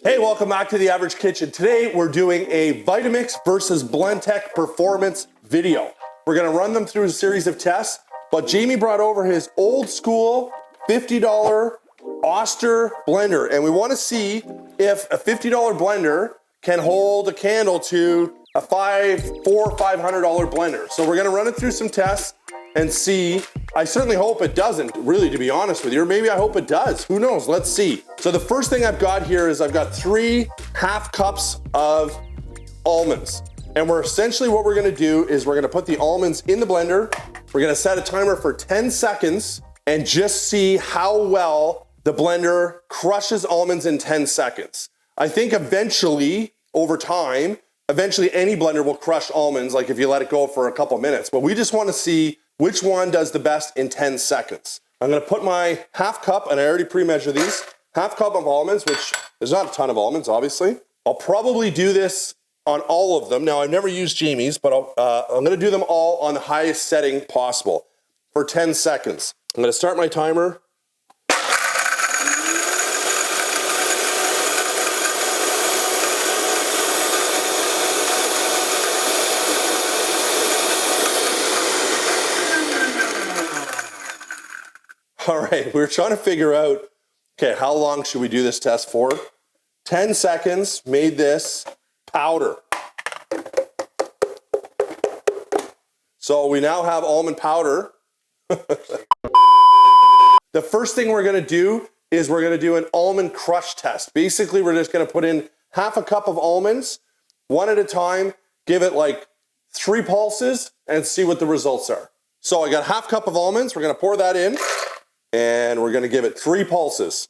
Hey, welcome back to The Average Kitchen. Today we're doing a Vitamix versus Blendtec performance video. We're gonna run them through a series of tests, but Jamie brought over his old school $50 Oster blender, and we wanna see if a $50 blender can hold a candle to a $400 or $500 blender. So we're gonna run it through some tests and see. I certainly hope it doesn't, really, to be honest with you, or maybe I hope it does. Who knows? Let's see. So the first thing I've got here is I've got 3 half cups of almonds. And we're essentially, what we're gonna do is we're gonna put the almonds in the blender. We're gonna set a timer for 10 seconds and just see how well the blender crushes almonds in 10 seconds. I think eventually, over time, eventually any blender will crush almonds, like if you let it go for a couple minutes. But we just wanna see which one does the best in 10 seconds. I'm gonna put my half cup, and I already pre-measure these, half cup of almonds, which there's not a ton of almonds, obviously. I'll probably do this on all of them. Now, I've never used Jamie's, but I'm gonna do them all on the highest setting possible for 10 seconds. I'm gonna start my timer. All right, we're trying to figure out, okay, how long should we do this test for? 10 seconds, made this powder. So we now have almond powder. The first thing we're gonna do is we're gonna do an almond crush test. Basically, we're just gonna put in half a cup of almonds, one at a time, give it like 3 pulses and see what the results are. So I got half cup of almonds, we're gonna pour that in. And we're gonna give it 3 pulses.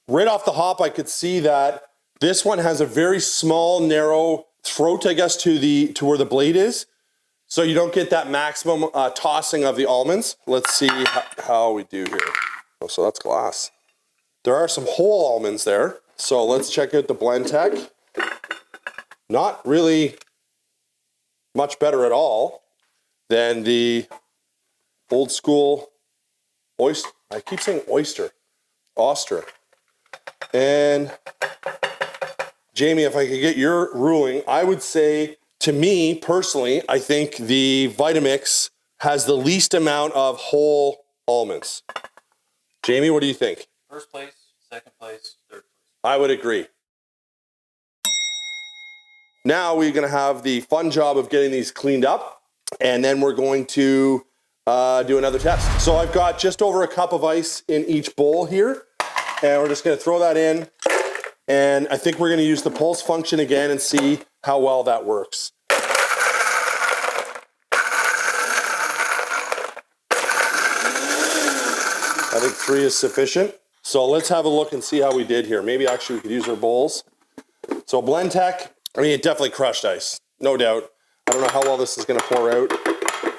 Right off the hop, I could see that this one has a very small, narrow throat, I guess, to where the blade is. So you don't get that maximum tossing of the almonds. Let's see how we do here. Oh, so that's glass. There are some whole almonds there. So let's check out the Blendtec. Not really much better at all than the old school oyster. I keep saying oyster. Oster. And Jamie, if I could get your ruling, I would say, to me personally, I think the Vitamix has the least amount of whole almonds. Jamie, what do you think? First place, second place, third place. I would agree. Now we're gonna have the fun job of getting these cleaned up, and then we're going to do another test. So I've got just over a cup of ice in each bowl here, and we're just gonna throw that in, and I think we're gonna use the pulse function again and see how well that works. I think 3 is sufficient. So let's have a look and see how we did here. Maybe actually we could use our bowls. So Blendtec, I mean, it definitely crushed ice, no doubt. I don't know how well this is gonna pour out.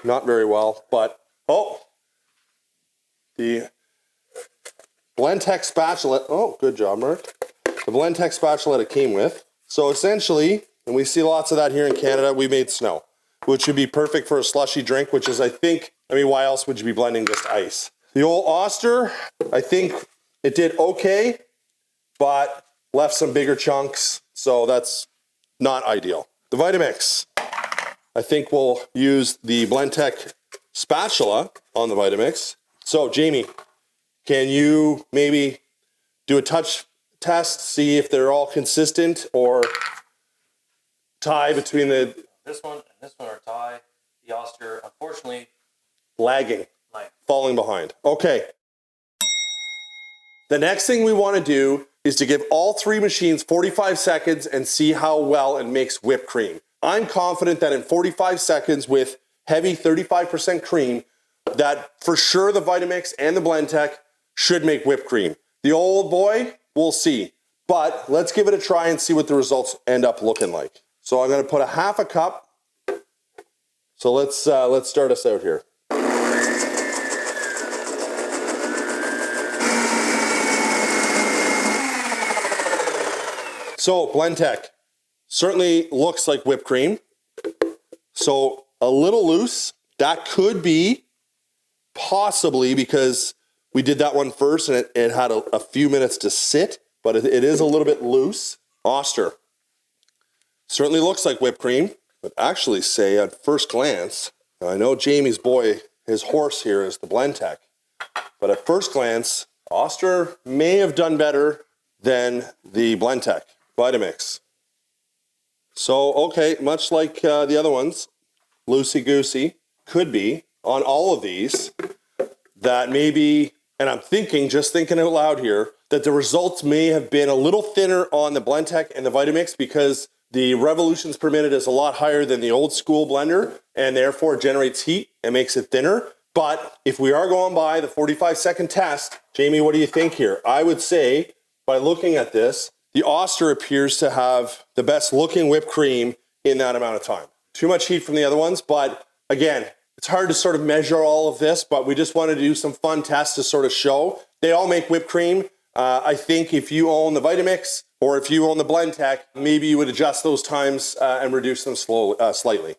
Not very well, but, oh, the Blendtec spatula, oh, good job, Mark. The Blendtec spatula it came with. So essentially, and we see lots of that here in Canada, we made snow, which would be perfect for a slushy drink, which is, I think, I mean, why else would you be blending just ice? The old Oster, I think it did okay, but left some bigger chunks, so that's not ideal. The Vitamix, I think we'll use the Blendtec spatula on the Vitamix. So Jamie, can you maybe do a touch test, see if they're all consistent or tie between the... This one and this one are tie. The Oster, unfortunately, lagging, falling behind. Okay. The next thing we want to do is to give all 3 machines 45 seconds and see how well it makes whipped cream. I'm confident that in 45 seconds with heavy 35% cream, that for sure the Vitamix and the Blendtec should make whipped cream. The old boy, we'll see. But let's give it a try and see what the results end up looking like. So I'm gonna put a half a cup. So let's start us out here. So Blendtec certainly looks like whipped cream. So a little loose. That could be possibly because we did that one first, and it had a few minutes to sit, but it is a little bit loose. Oster. Certainly looks like whipped cream, but actually say at first glance, I know Jamie's boy, his horse here is the Blendtec, but at first glance, Oster may have done better than the Blendtec Vitamix. So, okay, much like the other ones, loosey-goosey, could be on all of these that maybe, and I'm thinking, just thinking out loud here, that the results may have been a little thinner on the Blendtec and the Vitamix because the revolutions per minute is a lot higher than the old school blender and therefore generates heat and makes it thinner. But if we are going by the 45-second test, Jamie, what do you think here? I would say, by looking at this, the Oster appears to have the best looking whipped cream in that amount of time. Too much heat from the other ones, but again, it's hard to sort of measure all of this, but we just wanted to do some fun tests to sort of show. They all make whipped cream. I think if you own the Vitamix or if you own the Blendtec, maybe you would adjust those times and reduce them slightly.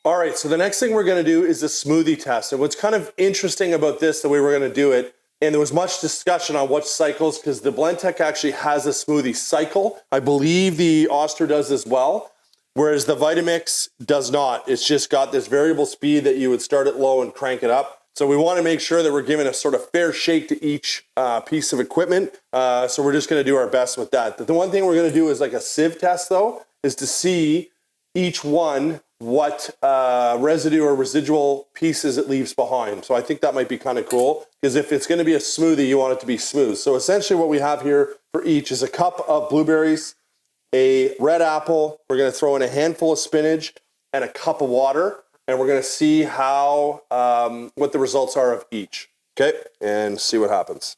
All right, so the next thing we're gonna do is the smoothie test. And what's kind of interesting about this, the way we're gonna do it, and there was much discussion on what cycles, because the Blendtec actually has a smoothie cycle. I believe the Oster does as well, whereas the Vitamix does not. It's just got this variable speed that you would start it low and crank it up. So we wanna make sure that we're giving a sort of fair shake to each piece of equipment. So we're just gonna do our best with that. The one thing we're gonna do is like a sieve test though, is to see each one what residue or residual pieces it leaves behind. So I think that might be kind of cool, because if it's going to be a smoothie, you want it to be smooth. So essentially what we have here for each is a cup of blueberries, a red apple, we're going to throw in a handful of spinach, and a cup of water, and we're going to see how what the results are of each. Okay, and see what happens.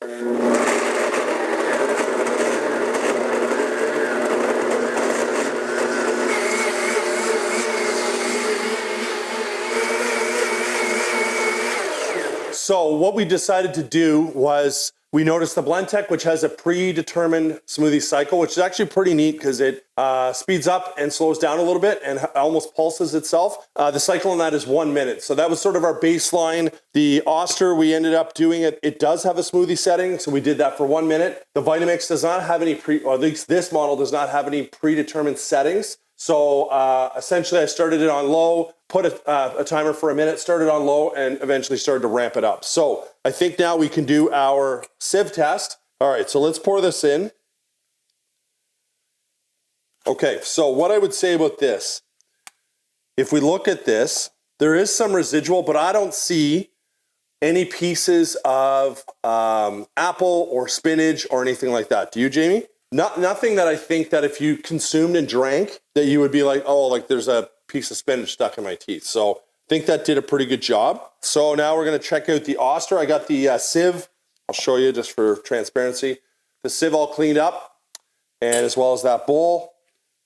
So what we decided to do was we noticed the Blendtec, which has a predetermined smoothie cycle, which is actually pretty neat because it speeds up and slows down a little bit and almost pulses itself. The cycle on that is 1 minute. So that was sort of our baseline. The Oster, we ended up doing it. It does have a smoothie setting, so we did that for 1 minute. The Vitamix does not have any or at least this model does not have any predetermined settings. So essentially I started it on low, put a timer for a minute, started on low, and eventually started to ramp it up. So I think now we can do our sieve test. All right, so let's pour this in. Okay, so what I would say about this, if we look at this, there is some residual, but I don't see any pieces of apple or spinach or anything like that. Do you, Jamie? Nothing that I think that if you consumed and drank, that you would be like, oh, like there's a piece of spinach stuck in my teeth. So I think that did a pretty good job. So now we're gonna check out the Oster. I got the sieve. I'll show you just for transparency. The sieve all cleaned up, and as well as that bowl.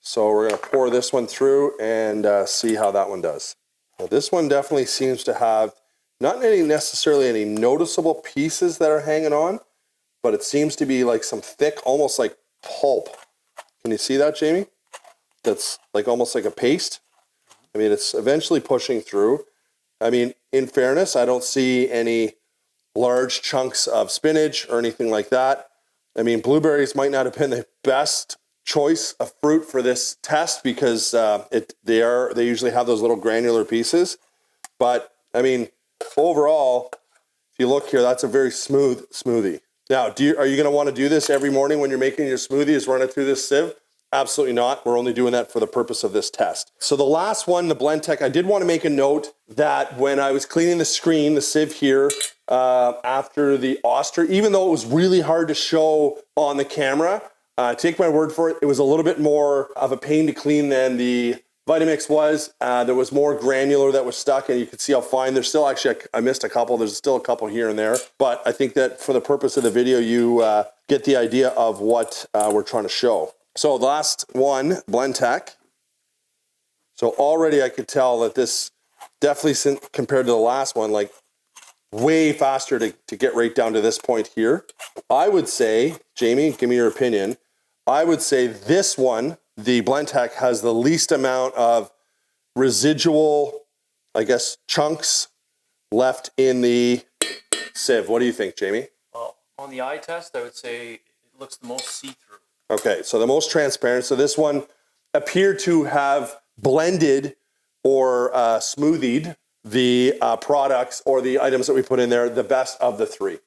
So we're gonna pour this one through and see how that one does. Now, this one definitely seems to have not necessarily any noticeable pieces that are hanging on, but it seems to be like some thick, almost like pulp. Can you see that, Jamie? That's like almost like a paste. I mean, it's eventually pushing through. I mean, in fairness, I don't see any large chunks of spinach or anything like that. I mean, blueberries might not have been the best choice of fruit for this test because they usually have those little granular pieces. But I mean, overall, if you look here, that's a very smooth smoothie. Now, are you going to want to do this every morning when you're making your smoothie, is run it through this sieve? Absolutely not. We're only doing that for the purpose of this test. So the last one, the Blendtec, I did want to make a note that when I was cleaning the screen, the sieve here, after the Oster, even though it was really hard to show on the camera, take my word for it, it was a little bit more of a pain to clean than the Vitamix was. There was more granular that was stuck, and you could see how fine. There's still actually, I missed a couple. There's still a couple here and there. But I think that for the purpose of the video, you get the idea of what we're trying to show. So the last one, Blendtec. So already I could tell that this definitely, compared to the last one, like way faster to get right down to this point here. I would say, Jamie, give me your opinion. I would say this one, the Blendtec, has the least amount of residual, I guess, chunks left in the sieve. What do you think, Jamie? Well, on the eye test, I would say it looks the most see-through. Okay, so the most transparent. So this one appeared to have blended or smoothied the products or the items that we put in there, the best of the three.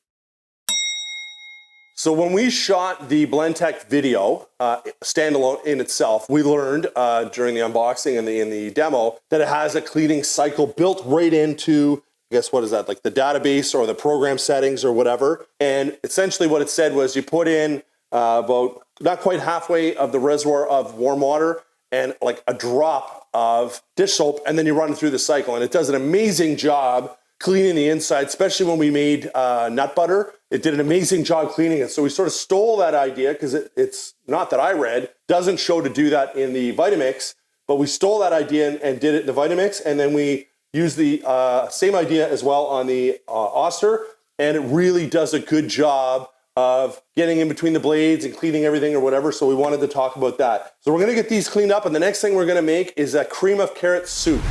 So when we shot the Blendtec video, standalone in itself, we learned during the unboxing and in the demo that it has a cleaning cycle built right into, I guess, what is that, like the database or the program settings or whatever. And essentially what it said was you put in about not quite halfway of the reservoir of warm water and like a drop of dish soap, and then you run it through the cycle. And it does an amazing job cleaning the inside, especially when we made nut butter. It did an amazing job cleaning it. So we sort of stole that idea because it's not that I read, doesn't show to do that in the Vitamix, but we stole that idea and did it in the Vitamix. And then we used the same idea as well on the Oster. And it really does a good job of getting in between the blades and cleaning everything or whatever. So we wanted to talk about that. So we're gonna get these cleaned up, and the next thing we're gonna make is a cream of carrot soup.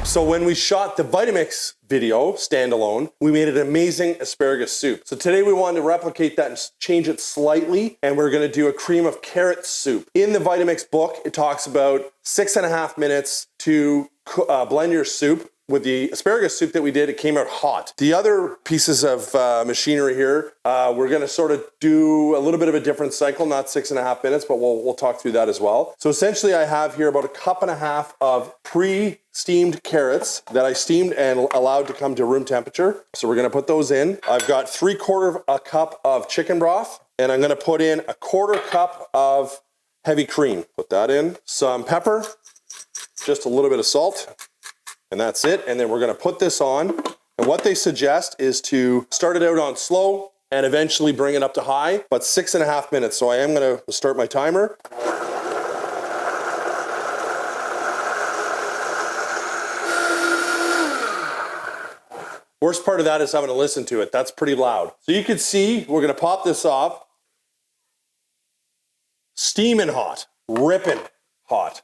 So when we shot the Vitamix video standalone, we made an amazing asparagus soup. So today we wanted to replicate that and change it slightly, and we're gonna do a cream of carrot soup. In the Vitamix book, it talks about 6.5 minutes to blend your soup. With the asparagus soup that we did, it came out hot. The other pieces of machinery here, we're gonna sort of do a little bit of a different cycle, not 6.5 minutes, but we'll talk through that as well. So essentially I have here about 1.5 cups of pre-steamed carrots that I steamed and allowed to come to room temperature. So we're gonna put those in. I've got 3/4 cup of chicken broth, and I'm gonna put in 1/4 cup of heavy cream. Put that in. Some pepper, just a little bit of salt. And that's it. And then we're gonna put this on. And what they suggest is to start it out on slow and eventually bring it up to high, but 6.5 minutes. So I am gonna start my timer. Worst part of that is having to listen to it. That's pretty loud. So you can see, we're gonna pop this off. Steaming hot, ripping hot.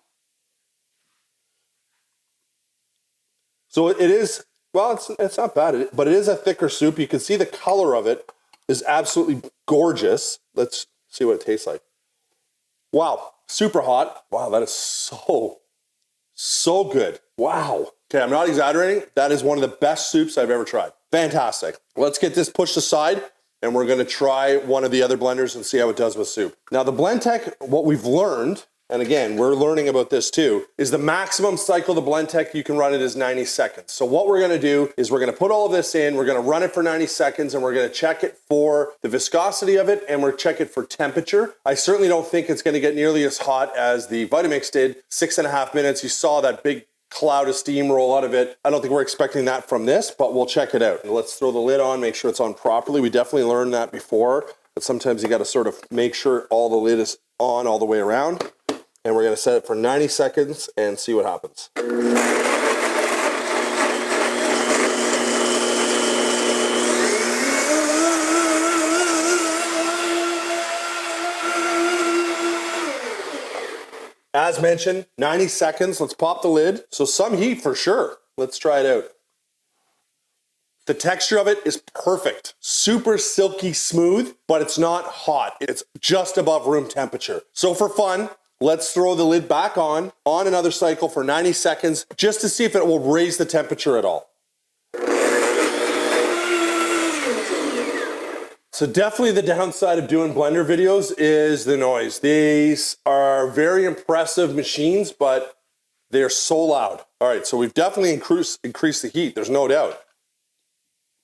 So it is, well, it's not bad, but it is a thicker soup. You can see the color of it is absolutely gorgeous. Let's see what it tastes like. Wow, super hot. Wow, that is so good. Wow. Okay, I'm not exaggerating. That is one of the best soups I've ever tried. Fantastic. Let's get this pushed aside, and we're gonna try one of the other blenders and see how it does with soup. Now the Blendtec, what we've learned, and again, we're learning about this too, is the maximum cycle the Blendtec you can run it is 90 seconds. So what we're gonna do is we're gonna put all of this in, we're gonna run it for 90 seconds, and we're gonna check it for the viscosity of it, and we're check it for temperature. I certainly don't think it's gonna get nearly as hot as the Vitamix did. 6.5 minutes, you saw that big cloud of steam roll out of it. I don't think we're expecting that from this, but we'll check it out. Let's throw the lid on, make sure it's on properly. We definitely learned that before, but sometimes you gotta sort of make sure all the lid is on all the way around. And we're gonna set it for 90 seconds and see what happens. As mentioned, 90 seconds. Let's pop the lid. So some heat for sure. Let's try it out. The texture of it is perfect. Super silky smooth, but it's not hot. It's just above room temperature. So for fun, let's throw the lid back on another cycle for 90 seconds, just to see if it will raise the temperature at all. So definitely the downside of doing blender videos is the noise. These are very impressive machines, but they're so loud. All right, so we've definitely increased the heat, there's no doubt.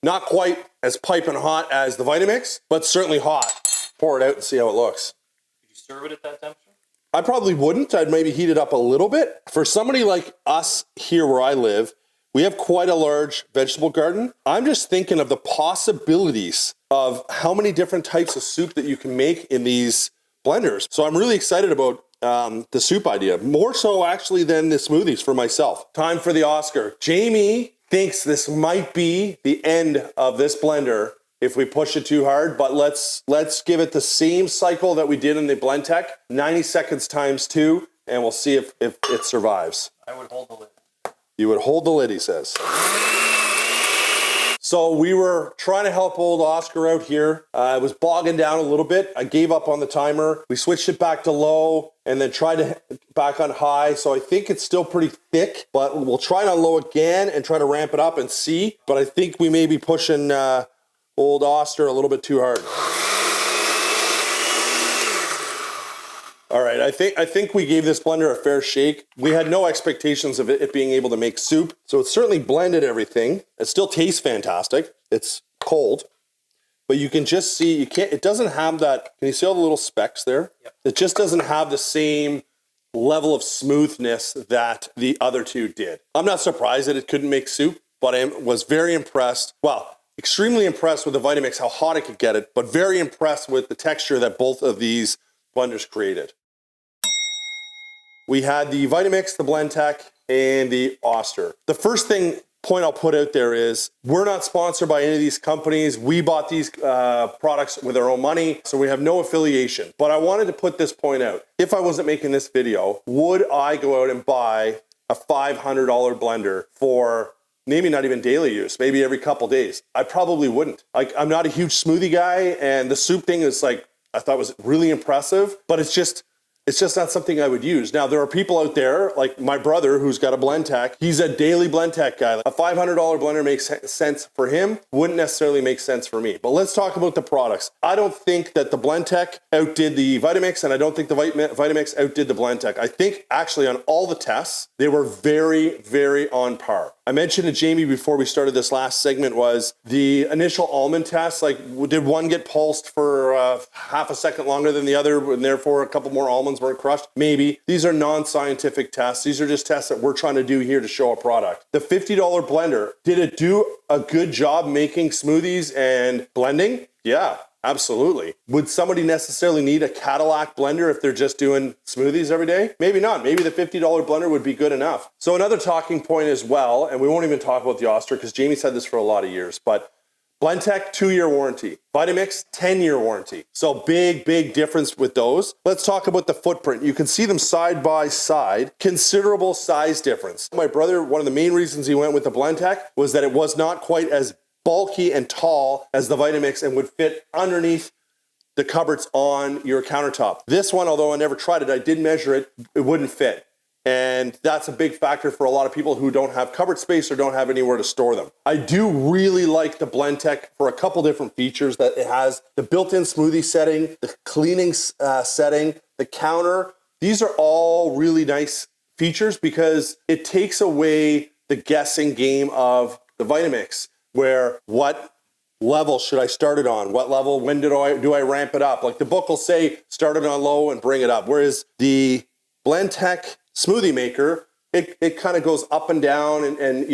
Not quite as piping hot as the Vitamix, but certainly hot. Pour it out and see how it looks. Could you serve it at that temperature? I probably wouldn't. I'd maybe heat it up a little bit. For somebody like us here where I live, we have quite a large vegetable garden. I'm just thinking of the possibilities of how many different types of soup that you can make in these blenders. So I'm really excited about the soup idea, more so actually than the smoothies for myself. Time for the Oscar. Jamie thinks this might be the end of this blender if we push it too hard, but let's give it the same cycle that we did in the Blendtec, 90 seconds times 2, and we'll see if it survives. I would hold the lid. You would hold the lid, he says. So we were trying to help old Oscar out here. It was bogging down a little bit. I gave up on the timer. We switched it back to low and then tried to back on high. So I think it's still pretty thick, but we'll try it on low again and try to ramp it up and see. But I think we may be pushing old Oscar a little bit too hard. All right, I think we gave this blender a fair shake. We had no expectations of it being able to make soup, so it certainly blended everything. It still tastes fantastic. It's cold, but you can just see, it doesn't have that, can you see all the little specks there? Yep. It just doesn't have the same level of smoothness that the other two did. I'm not surprised that it couldn't make soup, but I was very impressed. Well, extremely impressed with the Vitamix, how hot it could get it, but very impressed with the texture that both of these blenders created. We had the Vitamix, the Blendtec, and the Oster. The first point I'll put out there is we're not sponsored by any of these companies. We bought these products with our own money, so we have no affiliation. But I wanted to put this point out. If I wasn't making this video, would I go out and buy a $500 blender for maybe not even daily use, maybe every couple days? I probably wouldn't. Like, I'm not a huge smoothie guy, and the soup thing is like, I thought was really impressive, but it's just not something I would use. Now, there are people out there, like my brother, who's got a Blendtec. He's a daily Blendtec guy. A $500 blender makes sense for him, wouldn't necessarily make sense for me. But let's talk about the products. I don't think that the Blendtec outdid the Vitamix, and I don't think the Vitamix outdid the Blendtec. I think actually on all the tests, they were very, very on par. I mentioned to Jamie before we started this last segment was the initial Almond test, like did one get pulsed for half a second longer than the other and therefore a couple more almonds weren't crushed? Maybe. These are non-scientific tests. These are just tests that we're trying to do here to show a product. The $50 blender, did it do a good job making smoothies and blending? Yeah. Absolutely. Would somebody necessarily need a Cadillac blender if they're just doing smoothies every day? Maybe not. Maybe the $50 blender would be good enough. So another talking point as well, and we won't even talk about the Oster because Jamie said this for a lot of years, but Blendtec, 2-year warranty. Vitamix, 10-year warranty. So big, big difference with those. Let's talk about the footprint. You can see them side by side. Considerable size difference. My brother, one of the main reasons he went with the Blendtec was that it was not quite as bulky and tall as the Vitamix and would fit underneath the cupboards on your countertop. This one, although I never tried it, I did measure it, it wouldn't fit. And that's a big factor for a lot of people who don't have cupboard space or don't have anywhere to store them. I do really like the Blendtec for a couple different features that it has. The built-in smoothie setting, the cleaning setting, the counter. These are all really nice features because it takes away the guessing game of the Vitamix, where what level should I start it on? What level, when do I ramp it up? Like the book will say, start it on low and bring it up. Whereas the Blendtec smoothie maker, it kind of goes up and down and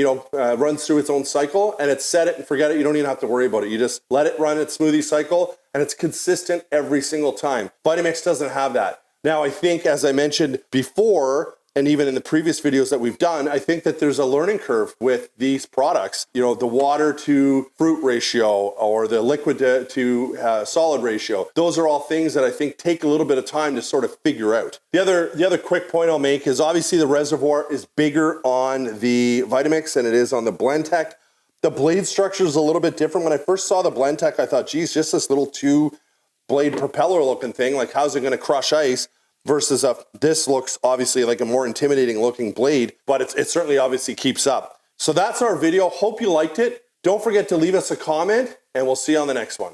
runs through its own cycle, and it's set it and forget it. You don't even have to worry about it. You just let it run its smoothie cycle and it's consistent every single time. Vitamix doesn't have that. Now I think, as I mentioned before, and even in the previous videos that we've done, I think that there's a learning curve with these products. You know, the water to fruit ratio or the liquid to solid ratio. Those are all things that I think take a little bit of time to sort of figure out. The other quick point I'll make is obviously the reservoir is bigger on the Vitamix than it is on the Blendtec. The blade structure is a little bit different. When I first saw the Blendtec, I thought, geez, just this little 2-blade propeller looking thing, like how's it gonna crush ice? Versus this looks obviously like a more intimidating looking blade, but it certainly obviously keeps up. So that's our video. Hope you liked it. Don't forget to leave us a comment and we'll see you on the next one.